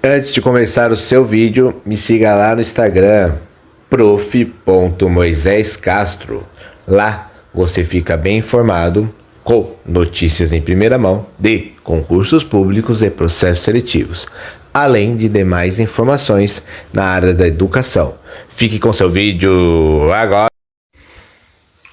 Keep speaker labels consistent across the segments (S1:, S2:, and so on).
S1: Antes de começar o seu vídeo, me siga lá no Instagram, prof.moisescastro. Lá você fica bem informado com notícias em primeira mão de concursos públicos e processos seletivos, além de demais informações na área da educação. Fique com seu vídeo agora.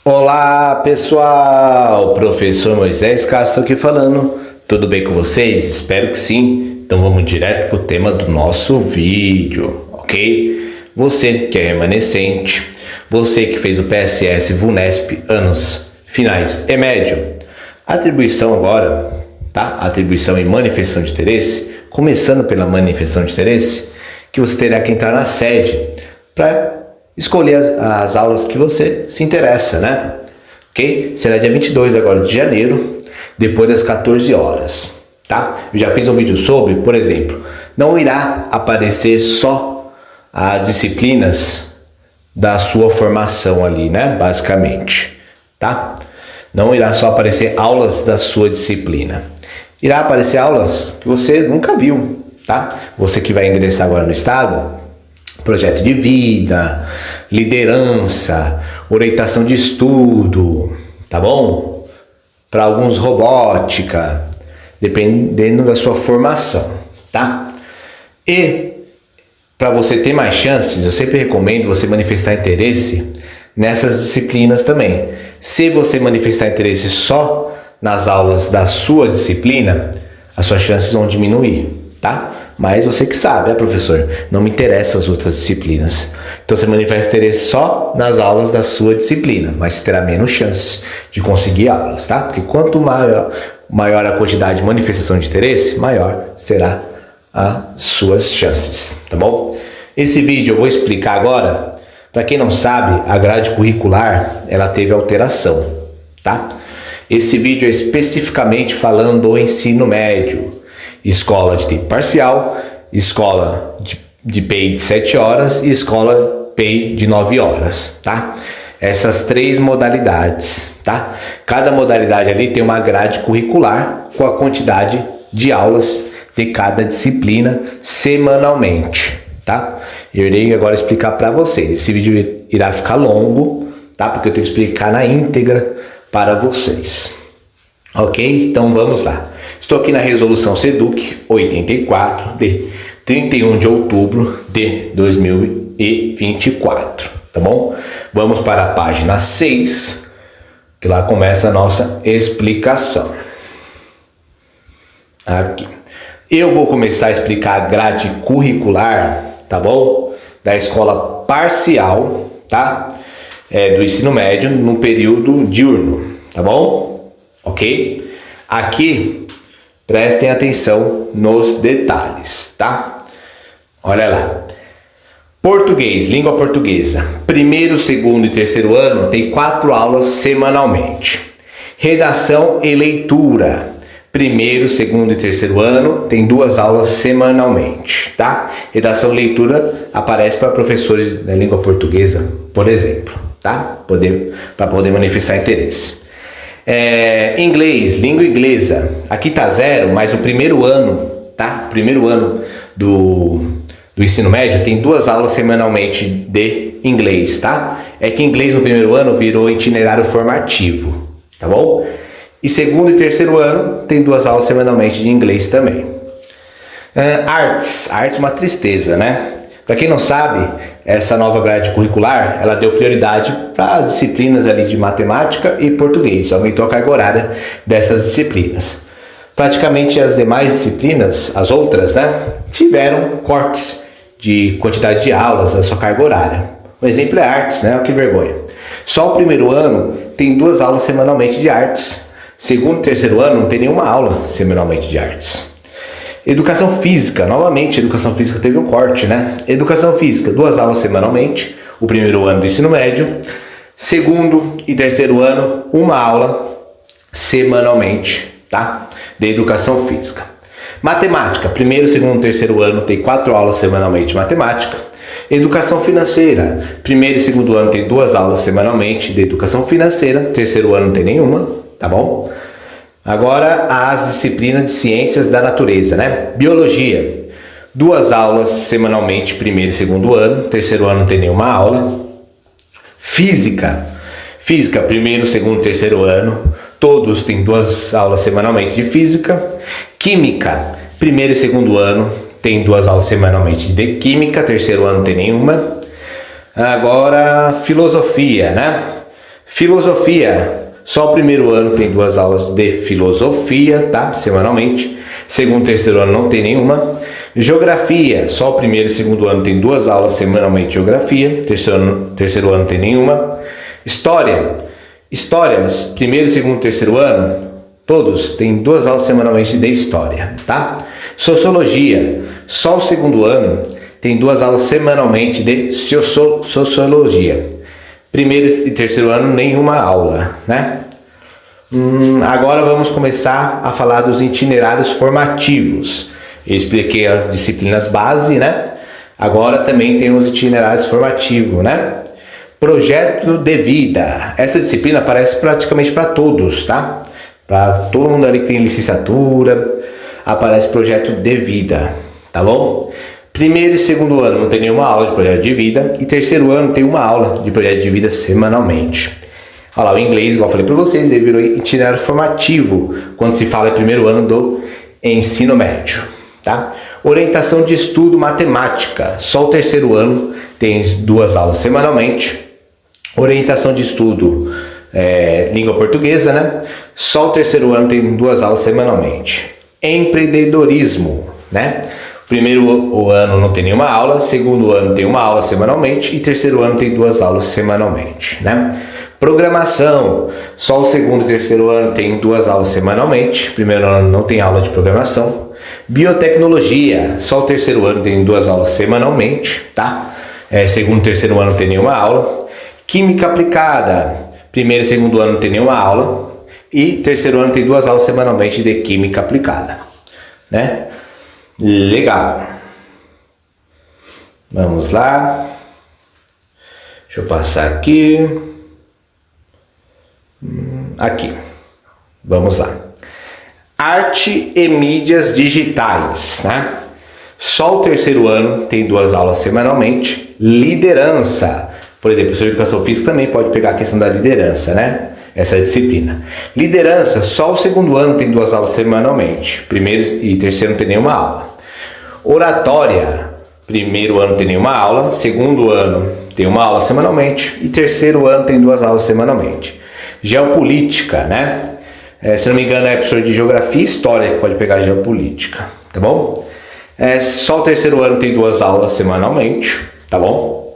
S1: Olá pessoal, professor Moisés Castro aqui falando. Tudo bem com vocês? Espero que sim. Então vamos direto para o tema do nosso vídeo, ok? Você que é remanescente, você que fez o PSS VUNESP anos finais e médio, atribuição agora, tá? Atribuição e manifestação de interesse, começando pela manifestação de interesse, que você terá que entrar na sede para escolher as aulas que você se interessa, né? Ok? Será dia 22 agora de janeiro, depois das 14 horas. Tá? Eu já fiz um vídeo sobre, por exemplo, não irá aparecer só as disciplinas da sua formação ali, né? Basicamente, tá? Não irá só aparecer aulas da sua disciplina. Irá aparecer aulas que você nunca viu, tá? Você que vai ingressar agora no estado, projeto de vida, liderança, orientação de estudo, tá bom? Para alguns robótica, dependendo da sua formação, tá? E para você ter mais chances, eu sempre recomendo você manifestar interesse nessas disciplinas também. Se você manifestar interesse só nas aulas da sua disciplina, as suas chances vão diminuir, tá? Mas você que sabe, professor, não me interessam as outras disciplinas. Então você manifesta interesse só nas aulas da sua disciplina, mas terá menos chances de conseguir aulas, tá? Porque quanto maior a quantidade de manifestação de interesse, maior será as suas chances, tá bom? Esse vídeo eu vou explicar agora. Para quem não sabe, a grade curricular ela teve alteração, tá? Esse vídeo é especificamente falando do ensino médio, escola de tempo parcial, escola de PEI de 7 horas e escola PEI de 9 horas, tá? Essas três modalidades, tá? Cada modalidade ali tem uma grade curricular com a quantidade de aulas de cada disciplina semanalmente, tá? Eu irei agora explicar para vocês. Esse vídeo irá ficar longo, tá? Porque eu tenho que explicar na íntegra para vocês. Ok? Então vamos lá. Estou aqui na resolução SEDUC 84 de 31 de outubro de 2024, tá bom? Vamos para a página 6, que lá começa a nossa explicação. Aqui. Eu vou começar a explicar a grade curricular, tá bom? Da escola parcial, tá? Do ensino médio no período diurno, tá bom? Ok? Aqui, prestem atenção nos detalhes, tá? Olha lá. Português, língua portuguesa. Primeiro, segundo e terceiro ano tem 4 aulas semanalmente. Redação e leitura. Primeiro, segundo e terceiro ano tem 2 aulas semanalmente, tá? Redação e leitura aparece para professores da língua portuguesa, por exemplo, tá? Para poder manifestar interesse. Inglês, língua inglesa. Aqui tá 0, mas o primeiro ano, tá? Primeiro ano do ensino médio tem 2 aulas semanalmente de inglês, tá? É que inglês no primeiro ano virou itinerário formativo, tá bom? E segundo e terceiro ano tem 2 aulas semanalmente de inglês também. Artes uma tristeza, né? Para quem não sabe, essa nova grade curricular, ela deu prioridade para as disciplinas ali de matemática e português, aumentou a carga horária dessas disciplinas. Praticamente as demais disciplinas, as outras, né, tiveram cortes de quantidade de aulas da sua carga horária. Um exemplo é artes, né? Que vergonha. Só o primeiro ano tem 2 aulas semanalmente de artes. Segundo e terceiro ano não tem nenhuma aula semanalmente de artes. Educação física, novamente, educação física teve um corte, né? Educação física, 2 aulas semanalmente, o primeiro ano do ensino médio. Segundo e terceiro ano, 1 aula semanalmente, tá? De educação física. Matemática, primeiro, segundo e terceiro ano tem 4 aulas semanalmente de matemática. Educação financeira, primeiro e segundo ano tem 2 aulas semanalmente de educação financeira, terceiro ano não tem nenhuma, tá bom? Agora as disciplinas de ciências da natureza, né? Biologia, 2 aulas semanalmente, primeiro e segundo ano. Terceiro ano não tem nenhuma aula. Física, primeiro, segundo, terceiro ano, todos têm 2 aulas semanalmente de física. Química, primeiro e segundo ano, tem 2 aulas semanalmente de química, terceiro ano não tem nenhuma. Agora, filosofia, né? Filosofia, só o primeiro ano tem 2 aulas de filosofia, tá? Semanalmente. Segundo e terceiro ano não tem nenhuma. Geografia, só o primeiro e segundo ano tem 2 aulas semanalmente de geografia, terceiro ano não tem nenhuma. História, primeiro, segundo e terceiro ano, todos têm 2 aulas semanalmente de história, tá? Sociologia, só o segundo ano tem 2 aulas semanalmente de sociologia. Primeiro e terceiro ano, nenhuma aula, né? Agora vamos começar a falar dos itinerários formativos. Eu expliquei as disciplinas base, né? Agora também tem os itinerários formativos, né? Projeto de vida. Essa disciplina aparece praticamente para todos, tá? Para todo mundo ali que tem licenciatura, aparece projeto de vida, tá bom? Primeiro e segundo ano não tem nenhuma aula de projeto de vida e terceiro ano tem uma aula de projeto de vida semanalmente. Olha lá, o inglês, igual eu falei para vocês, ele virou itinerário formativo quando se fala em primeiro ano do ensino médio, tá? Orientação de estudo matemática, só o terceiro ano tem 2 aulas semanalmente. Orientação de estudo língua portuguesa, né? Só o terceiro ano tem 2 aulas semanalmente. Empreendedorismo, né? Primeiro ano não tem nenhuma aula, segundo ano tem uma aula semanalmente e terceiro ano tem 2 aulas semanalmente, né? Programação, só o segundo e terceiro ano tem 2 aulas semanalmente, primeiro ano não tem aula de programação. Biotecnologia, só o terceiro ano tem 2 aulas semanalmente, tá? Segundo e terceiro ano não tem nenhuma aula. Química aplicada, primeiro e segundo ano não tem nenhuma aula e terceiro ano tem 2 aulas semanalmente de química aplicada, né? Legal. Vamos lá. Deixa eu passar aqui. Aqui. Vamos lá. Arte e mídias digitais, né? Só o terceiro ano tem 2 aulas semanalmente. Liderança. Por exemplo, a sua educação física também pode pegar a questão da liderança, né? Essa disciplina. Liderança, só o segundo ano tem 2 aulas semanalmente. Primeiro e terceiro não tem nenhuma aula. Oratória, primeiro ano tem nenhuma aula. Segundo ano tem uma aula semanalmente. E terceiro ano tem 2 aulas semanalmente. Geopolítica, né? Se não me engano é professor de geografia e história que pode pegar geopolítica, tá bom? Só o terceiro ano tem 2 aulas semanalmente, tá bom?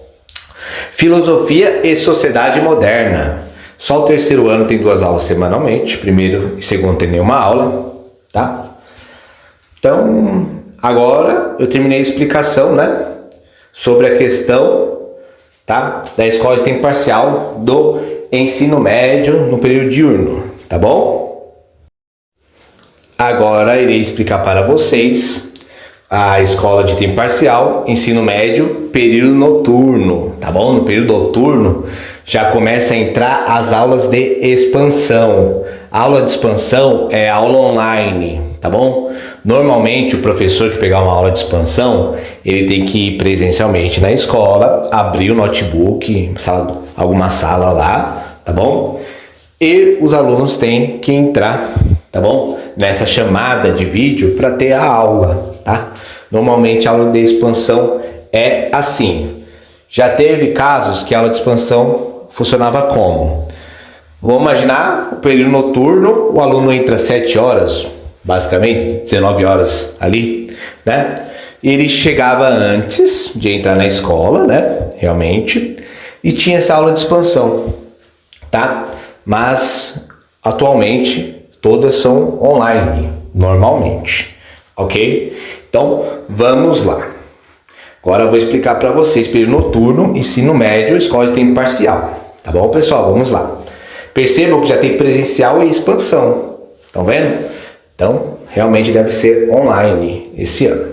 S1: Filosofia e sociedade moderna. Só o terceiro ano tem 2 aulas semanalmente, primeiro e segundo tem nenhuma aula, tá? Então, agora eu terminei a explicação, né? Sobre a questão, tá? Da escola de tempo parcial do ensino médio no período diurno, tá bom? Agora irei explicar para vocês a escola de tempo parcial, ensino médio, período noturno, tá bom? No período noturno já começa a entrar as aulas de expansão. A aula de expansão é aula online, tá bom? Normalmente o professor que pegar uma aula de expansão, ele tem que ir presencialmente na escola, abrir o notebook, alguma sala lá, tá bom? E os alunos têm que entrar, tá bom? Nessa chamada de vídeo para ter a aula, tá? Normalmente a aula de expansão é assim. Já teve casos que a aula de expansão funcionava como? Vamos imaginar o período noturno, o aluno entra às 7 horas, basicamente 19 horas ali, né? E ele chegava antes de entrar na escola, né? Realmente, e tinha essa aula de expansão, tá? Mas atualmente todas são online, normalmente, ok? Então vamos lá. Agora eu vou explicar para vocês período noturno, ensino médio, escola de tempo parcial, tá bom, pessoal? Vamos lá. Percebam que já tem presencial e expansão, estão vendo? Então realmente deve ser online esse ano.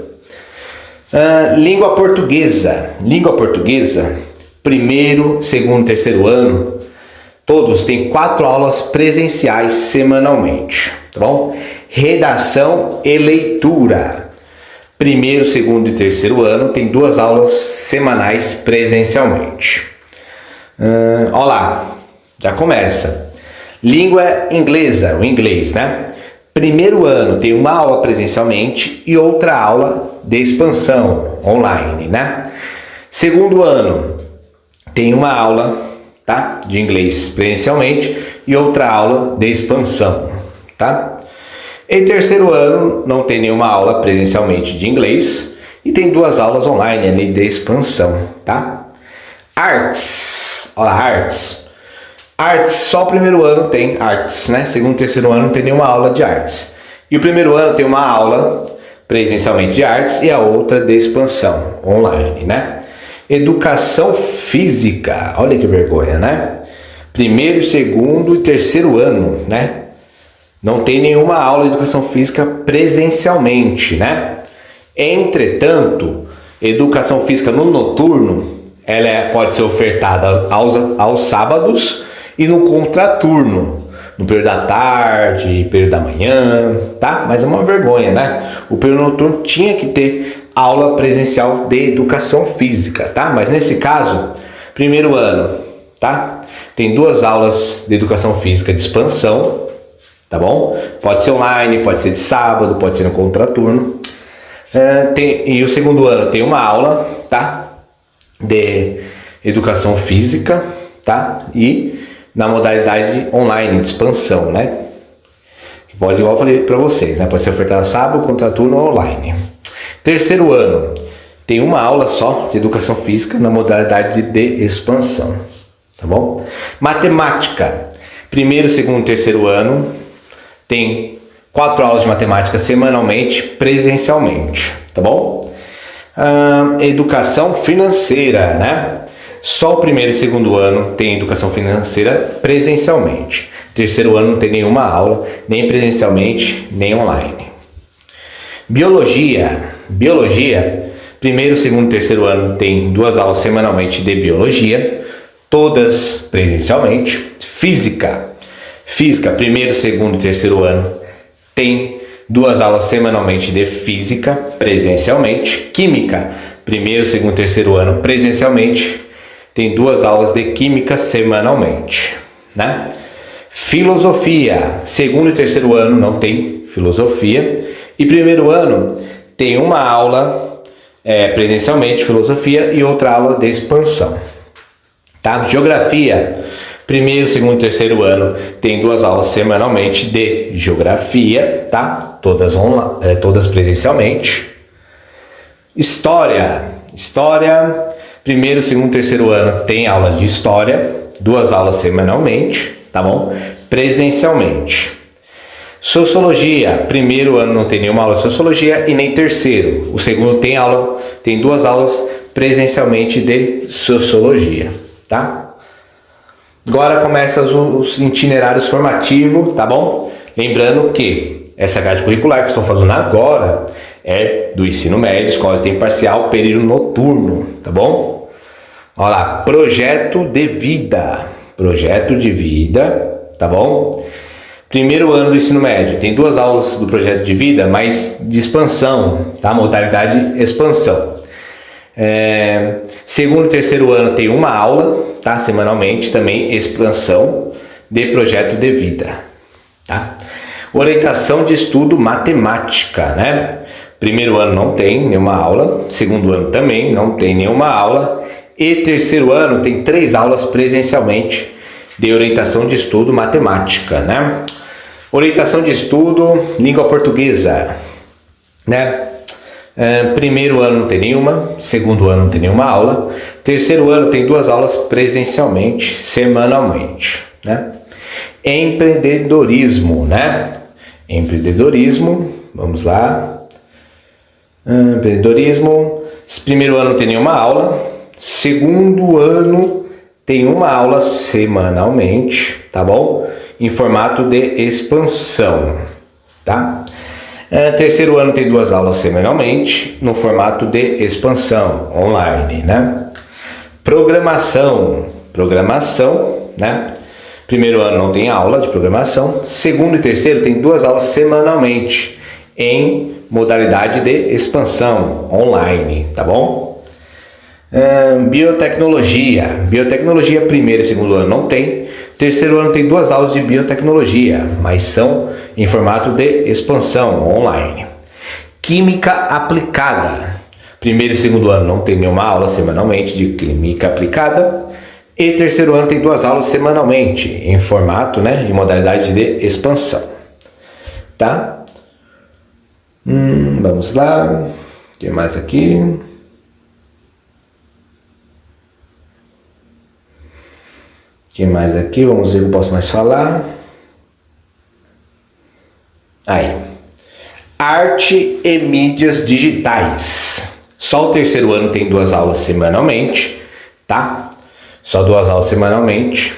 S1: Língua portuguesa. Língua portuguesa, primeiro, segundo, terceiro ano, todos têm 4 aulas presenciais semanalmente, tá bom? Redação e leitura. Primeiro, segundo e terceiro ano tem 2 aulas semanais presencialmente. Olá, já começa. Língua inglesa, o inglês, né? Primeiro ano tem uma aula presencialmente e outra aula de expansão online, né? Segundo ano tem uma aula, tá, de inglês presencialmente e outra aula de expansão, tá? Em terceiro ano não tem nenhuma aula presencialmente de inglês e tem 2 aulas online ali de expansão, tá? Artes, olha lá, artes. Artes, só o primeiro ano tem artes, né? Segundo e terceiro ano não tem nenhuma aula de artes. E o primeiro ano tem uma aula presencialmente de artes e a outra de expansão online, né? Educação física, olha que vergonha, né? Primeiro, segundo e terceiro ano, né? Não tem nenhuma aula de educação física presencialmente, né? Entretanto, educação física no noturno, ela pode ser ofertada aos sábados e no contraturno, no período da tarde, período da manhã, tá? Mas é uma vergonha, né? O período noturno tinha que ter aula presencial de educação física, tá? Mas nesse caso, primeiro ano, tá? Tem 2 aulas de educação física de expansão, tá bom? Pode ser online, pode ser de sábado, pode ser no contraturno. E o segundo ano tem uma aula, tá? De educação física, tá? E na modalidade online de expansão, né? Que pode, igual eu falei para vocês, né? Pode ser ofertado sábado, contraturno ou online. Terceiro ano tem uma aula só de educação física na modalidade de expansão, tá bom? Matemática. Primeiro, segundo e terceiro ano tem 4 aulas de matemática semanalmente, presencialmente, tá bom? Educação financeira, né? Só o primeiro e segundo ano tem educação financeira presencialmente. Terceiro ano não tem nenhuma aula, nem presencialmente, nem online. Biologia. Biologia, primeiro, segundo e terceiro ano tem 2 aulas semanalmente de biologia, todas presencialmente. Física. Física, primeiro, segundo e terceiro ano tem 2 aulas semanalmente de física presencialmente. Química, primeiro, segundo e terceiro ano presencialmente, tem 2 aulas de química semanalmente, né? Filosofia, segundo e terceiro ano não tem filosofia e primeiro ano tem uma aula presencialmente de filosofia e outra aula de expansão, tá? Geografia, primeiro, segundo e terceiro ano tem 2 aulas semanalmente de geografia, tá? Todas presencialmente. História. Primeiro, segundo e terceiro ano tem aula de história, 2 aulas semanalmente, tá bom? Presencialmente. Sociologia. Primeiro ano não tem nenhuma aula de sociologia e nem terceiro. O segundo tem 2 aulas presencialmente de sociologia, tá? Agora começa os itinerários formativos, tá bom? Lembrando que essa grade curricular que estou falando agora é do ensino médio, escola de tempo parcial, período noturno, tá bom? Olha lá, projeto de vida, tá bom? Primeiro ano do ensino médio, tem 2 aulas do projeto de vida, mas de expansão, tá? Modalidade expansão. Segundo e terceiro ano tem uma aula, tá? Semanalmente, também expansão de projeto de vida, tá? Orientação de estudo matemática, né? Primeiro ano não tem nenhuma aula, segundo ano também não tem nenhuma aula e terceiro ano tem 3 aulas presencialmente de orientação de estudo matemática, né? Orientação de estudo língua portuguesa, né? Primeiro ano não tem nenhuma, segundo ano não tem nenhuma aula, terceiro ano tem 2 aulas presencialmente, semanalmente, né? Empreendedorismo, né? Empreendedorismo, vamos lá. Empreendedorismo, primeiro ano não tem nenhuma aula, segundo ano tem uma aula semanalmente, tá bom? Em formato de expansão, tá? Terceiro ano tem 2 aulas semanalmente no formato de expansão online, né? Programação, né? Primeiro ano não tem aula de programação, segundo e terceiro tem 2 aulas semanalmente em modalidade de expansão online, tá bom? Biotecnologia. Biotecnologia, primeiro e segundo ano não tem. Terceiro ano tem 2 aulas de biotecnologia, mas são em formato de expansão online. Química aplicada. Primeiro e segundo ano não tem nenhuma aula semanalmente de química aplicada. E terceiro ano tem 2 aulas semanalmente, em formato, em modalidade de expansão. Tá? Vamos lá. O que mais aqui? O que mais aqui? Vamos ver o que eu posso mais falar. Aí. Arte e mídias digitais. Só o terceiro ano tem 2 aulas semanalmente, tá? Só 2 aulas semanalmente,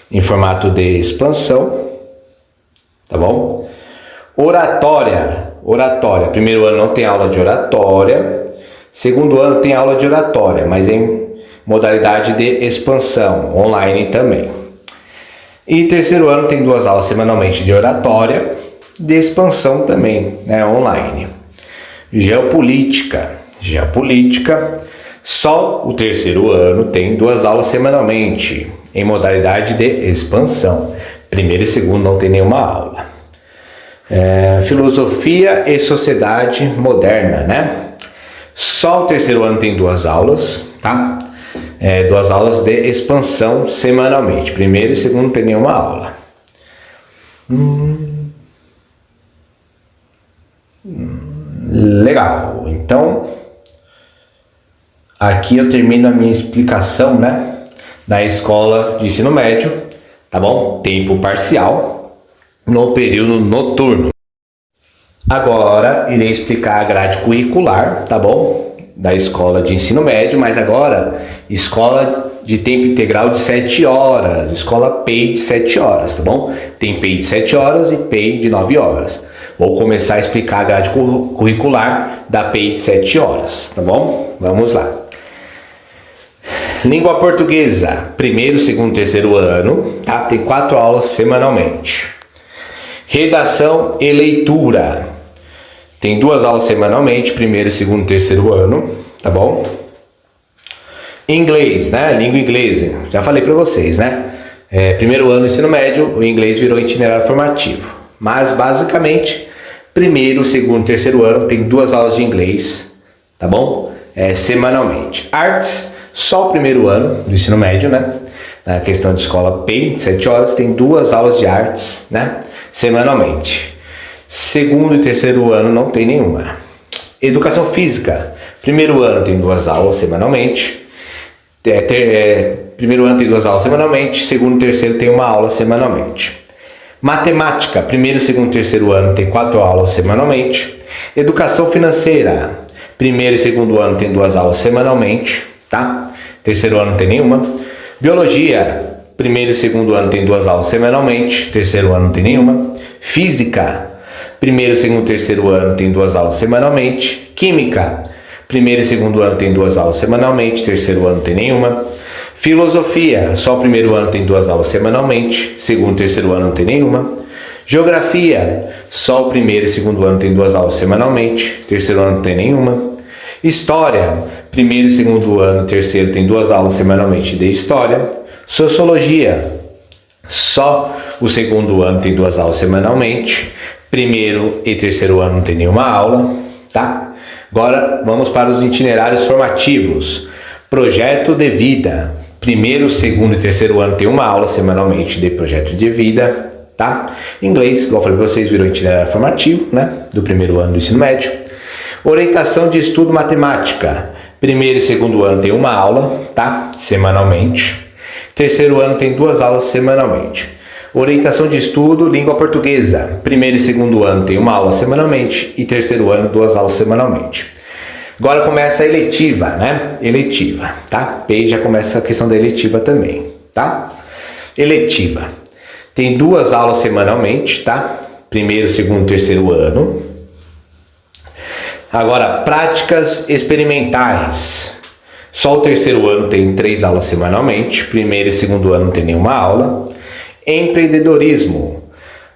S1: em formato de expansão, tá bom? Oratória. Oratória. Primeiro ano não tem aula de oratória. Segundo ano tem aula de oratória, mas em modalidade de expansão, online também. E terceiro ano tem 2 aulas semanalmente de oratória, de expansão também, online. Geopolítica. Geopolítica, só o terceiro ano tem 2 aulas semanalmente, em modalidade de expansão. Primeiro e segundo não tem nenhuma aula. Filosofia e sociedade moderna, Só o terceiro ano tem 2 aulas, tá? 2 aulas de expansão semanalmente. Primeiro e segundo não tem nenhuma aula. Legal. Então, aqui eu termino a minha explicação, da escola de ensino médio, tá bom? Tempo parcial, no período noturno. Agora, irei explicar a grade curricular, tá bom? Da escola de ensino médio, mas agora, escola de tempo integral de 7 horas, escola PEI de 7 horas, tá bom? Tem PEI de 7 horas e PEI de 9 horas. Vou começar a explicar a grade curricular da PEI de 7 horas, tá bom? Vamos lá. Língua portuguesa, primeiro, segundo, terceiro ano, tá? Tem 4 aulas semanalmente. Redação e leitura, tem 2 aulas semanalmente, primeiro, segundo, terceiro ano, tá bom? Inglês, língua inglesa, já falei para vocês, primeiro ano ensino médio, o inglês virou itinerário formativo, mas basicamente, primeiro, segundo, terceiro ano tem 2 aulas de inglês, tá bom? Semanalmente. Artes, só o primeiro ano do ensino médio, Na questão de escola PEI, de 7 horas, tem 2 aulas de artes, semanalmente. Segundo e terceiro ano não tem nenhuma. Educação física, primeiro ano tem 2 aulas semanalmente. Primeiro ano tem 2 aulas semanalmente, segundo e terceiro tem 1 aula semanalmente. Matemática, primeiro, segundo e terceiro ano tem 4 aulas semanalmente. Educação financeira, primeiro e segundo ano tem 2 aulas semanalmente, tá? Terceiro ano não tem nenhuma. Biologia, primeiro e segundo ano tem 2 aulas semanalmente, terceiro ano não tem nenhuma. Física, primeiro, segundo e terceiro ano tem 2 aulas semanalmente. Química, primeiro e segundo ano tem 2 aulas semanalmente, terceiro ano não tem nenhuma. Filosofia, só o primeiro ano tem 2 aulas semanalmente, segundo e terceiro ano não tem nenhuma. Geografia, só o primeiro e segundo ano tem 2 aulas semanalmente, terceiro ano não tem nenhuma. História, primeiro e segundo ano, terceiro tem 2 aulas semanalmente de História. Sociologia, só o segundo ano tem 2 aulas semanalmente, primeiro e terceiro ano não tem nenhuma aula, tá? Agora vamos para os itinerários formativos. Projeto de vida, primeiro, segundo e terceiro ano tem 1 aula semanalmente de projeto de vida, tá? Inglês, igual eu falei para vocês, virou itinerário formativo, do primeiro ano do ensino médio. Orientação de estudo matemática, primeiro e segundo ano tem 1 aula, tá? Semanalmente. Terceiro ano tem 2 aulas semanalmente. Orientação de estudo língua portuguesa, primeiro e segundo ano tem 1 aula semanalmente e terceiro ano 2 aulas semanalmente. Agora começa a eletiva, Eletiva, tá? PEI já começa a questão da eletiva também, tá? Eletiva. Tem 2 aulas semanalmente, tá? Primeiro, segundo, terceiro ano. Agora, práticas experimentais. Só o terceiro ano tem 3 aulas semanalmente. Primeiro e segundo ano não tem nenhuma aula. Empreendedorismo.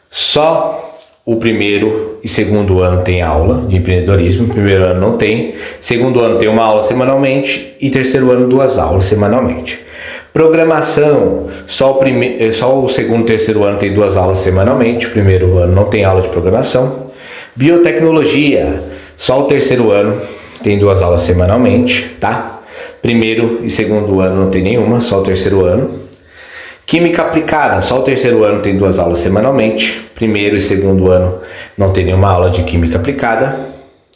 S1: Só o primeiro e segundo ano tem aula de empreendedorismo, primeiro ano não tem, segundo ano tem uma aula semanalmente e terceiro ano 2 aulas semanalmente. Programação, só o segundo e terceiro ano tem 2 aulas semanalmente, o primeiro ano não tem aula de programação. Biotecnologia, só o terceiro ano tem 2 aulas semanalmente, tá? Primeiro e segundo ano não tem nenhuma, só o terceiro ano. Química aplicada, só o terceiro ano tem 2 aulas semanalmente, primeiro e segundo ano não tem nenhuma aula de química aplicada,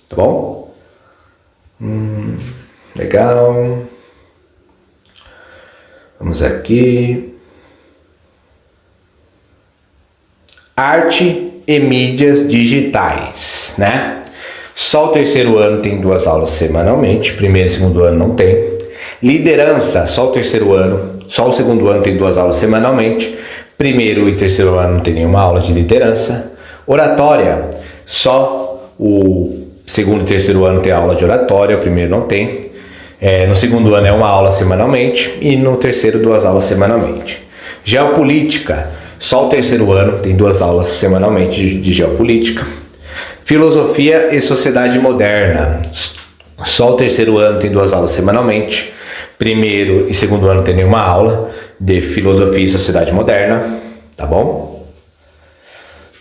S1: tá bom? Legal. Vamos aqui. Arte e mídias digitais, né? Só o terceiro ano tem 2 aulas semanalmente, primeiro e segundo ano não tem. Liderança, só o terceiro ano, só o segundo ano tem 2 aulas semanalmente, primeiro e terceiro ano não tem nenhuma aula de liderança. Oratória, só o segundo e terceiro ano tem aula de oratória, o primeiro não tem. No segundo ano é uma aula semanalmente e no terceiro 2 aulas semanalmente. Geopolítica, só o terceiro ano tem 2 aulas semanalmente de geopolítica. Filosofia e sociedade moderna, só o terceiro ano tem 2 aulas semanalmente, primeiro e segundo ano tem nenhuma aula de filosofia e sociedade moderna, tá bom?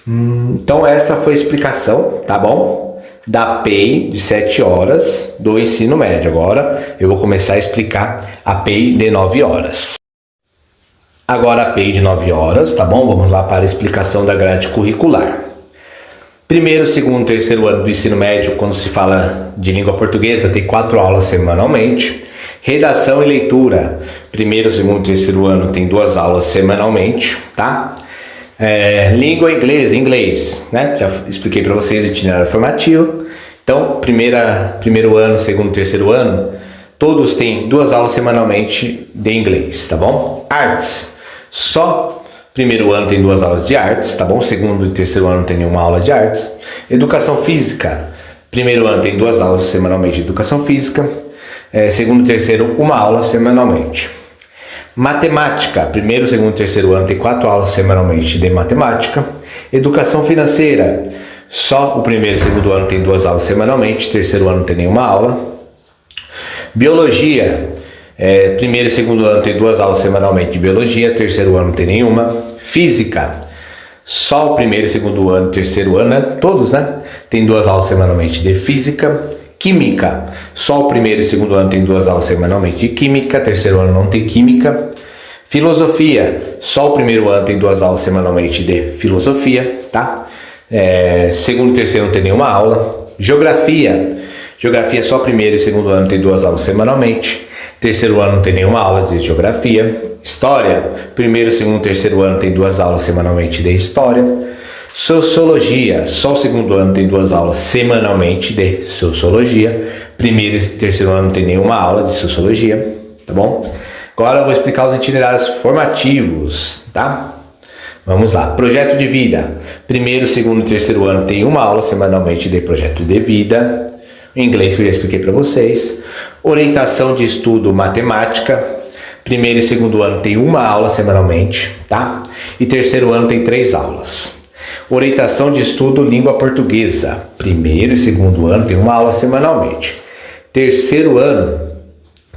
S1: Então essa foi a explicação, tá bom? Da PEI de 7 horas do ensino médio. Agora eu vou começar a explicar a PEI de 9 horas. Agora a PEI de 9 horas, tá bom? Vamos lá para a explicação da grade curricular. Primeiro, segundo, terceiro ano do ensino médio, quando se fala de língua portuguesa, tem 4 aulas semanalmente. Redação e leitura, primeiro, segundo, terceiro ano tem 2 aulas semanalmente, tá? Língua inglês, né? Já expliquei para vocês o itinerário formativo. Então, primeiro ano, segundo, terceiro ano, todos têm 2 aulas semanalmente de inglês, tá bom? Artes, só primeiro ano tem 2 aulas de artes, tá bom? Segundo e terceiro ano não tem nenhuma aula de artes. Educação física, primeiro ano tem 2 aulas semanalmente de educação física. Segundo e terceiro, uma aula semanalmente. Matemática, primeiro, segundo e terceiro ano tem 4 aulas semanalmente de matemática. Educação financeira, só o primeiro e segundo ano tem 2 aulas semanalmente, terceiro ano não tem nenhuma aula. Biologia, primeiro e segundo ano tem 2 aulas semanalmente de biologia, terceiro ano não tem nenhuma. Física, só o primeiro e segundo ano, terceiro ano, né? Todos, né? Tem 2 aulas semanalmente de física. Química, só o primeiro e segundo ano tem 2 aulas semanalmente de química, terceiro ano não tem química. Filosofia, só o primeiro ano tem 2 aulas semanalmente de filosofia, tá? Segundo e terceiro não tem nenhuma aula. Geografia, só o primeiro e segundo ano tem 2 aulas semanalmente, terceiro ano não tem nenhuma aula de geografia. História, primeiro, segundo e terceiro ano tem 2 aulas semanalmente de história. Sociologia, só o segundo ano tem 2 aulas semanalmente de sociologia, primeiro e terceiro ano não tem nenhuma aula de sociologia, tá bom? Agora eu vou explicar os itinerários formativos, tá? Vamos lá. Projeto de vida, primeiro, segundo e terceiro ano tem uma aula semanalmente de projeto de vida, em inglês que eu já expliquei para vocês. Orientação de estudo matemática, primeiro e segundo ano tem uma aula semanalmente, tá? E terceiro ano tem 3 aulas. Orientação de estudo língua portuguesa, primeiro e segundo ano tem uma aula semanalmente. Terceiro ano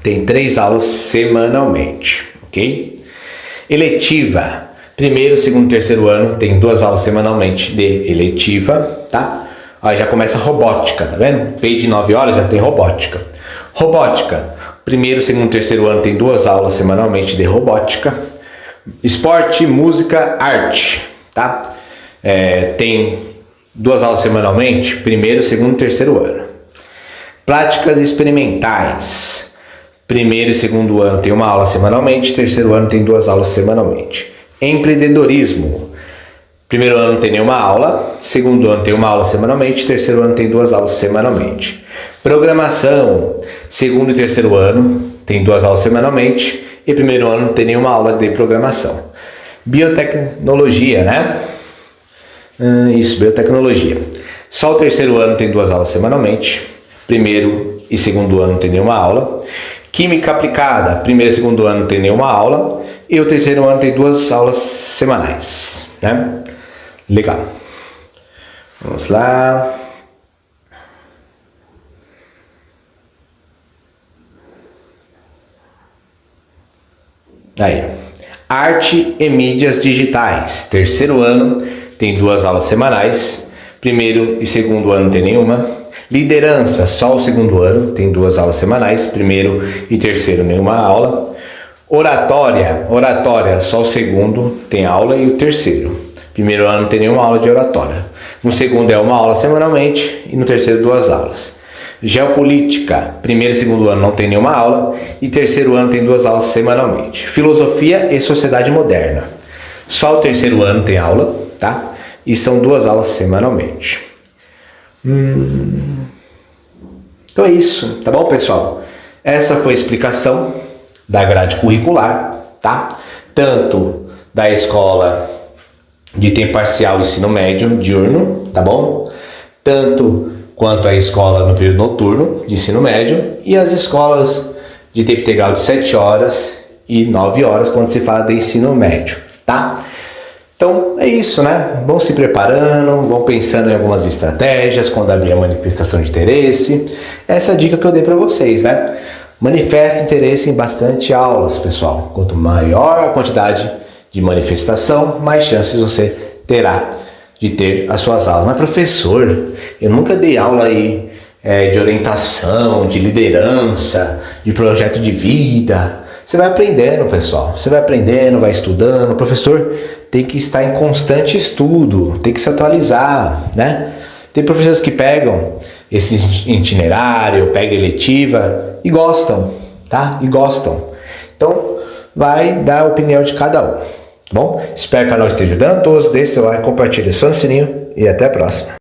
S1: tem 3 aulas semanalmente, ok? Eletiva, primeiro, segundo e terceiro ano tem 2 aulas semanalmente de eletiva, tá? Aí já começa a robótica, tá vendo? PEI de 9 horas já tem robótica. Robótica, primeiro, segundo e terceiro ano tem 2 aulas semanalmente de robótica. Esporte, música, arte, tá? Tem 2 aulas semanalmente, primeiro, segundo e terceiro ano. Práticas experimentais, primeiro e segundo ano tem uma aula semanalmente, terceiro ano tem 2 aulas semanalmente. Empreendedorismo, primeiro ano não tem nenhuma aula, segundo ano tem uma aula semanalmente, terceiro ano tem 2 aulas semanalmente. Programação, segundo e terceiro ano tem 2 aulas semanalmente e primeiro ano não tem nenhuma aula de programação. Biotecnologia, né? Biotecnologia. Só o terceiro ano tem 2 aulas semanalmente, primeiro e segundo ano não tem nenhuma aula. Química aplicada, primeiro e segundo ano não tem nenhuma aula, e o terceiro ano tem 2 aulas semanais, né? Legal. Vamos lá. Aí. Arte e mídias digitais. Terceiro ano tem 2 aulas semanais. Primeiro e segundo ano não tem nenhuma. Liderança, só o segundo ano tem 2 aulas semanais. Primeiro e terceiro nenhuma aula. Oratória, só o segundo tem aula e o terceiro. Primeiro ano não tem nenhuma aula de oratória. No segundo é uma aula semanalmente e no terceiro 2 aulas. Geopolítica, primeiro e segundo ano não tem nenhuma aula e terceiro ano tem 2 aulas semanalmente. Filosofia e sociedade moderna, só o terceiro ano tem aula, tá? E são 2 aulas semanalmente. Então é isso, tá bom, pessoal? Essa foi a explicação da grade curricular, tá? Tanto da escola de tempo parcial ensino médio diurno, tá bom? Tanto quanto a escola no período noturno de ensino médio e as escolas de tempo integral de 7 horas e 9 horas quando se fala de ensino médio, tá? Então é isso, né? Vão se preparando, vão pensando em algumas estratégias quando abrir a manifestação de interesse. Essa é a dica que eu dei para vocês, né? Manifeste interesse em bastante aulas, pessoal. Quanto maior a quantidade de manifestação, mais chances você terá de ter as suas aulas. Mas professor, eu nunca dei aula aí de orientação, de liderança, de projeto de vida. Você vai aprendendo, pessoal. Você vai aprendendo, vai estudando. O professor tem que estar em constante estudo, tem que se atualizar, né? Tem professores que pegam esse itinerário, pegam eletiva e gostam, tá? E gostam. Então, vai dar a opinião de cada um. Bom, espero que o canal esteja ajudando a todos. Deixe seu like, compartilhe, acione o sininho e até a próxima.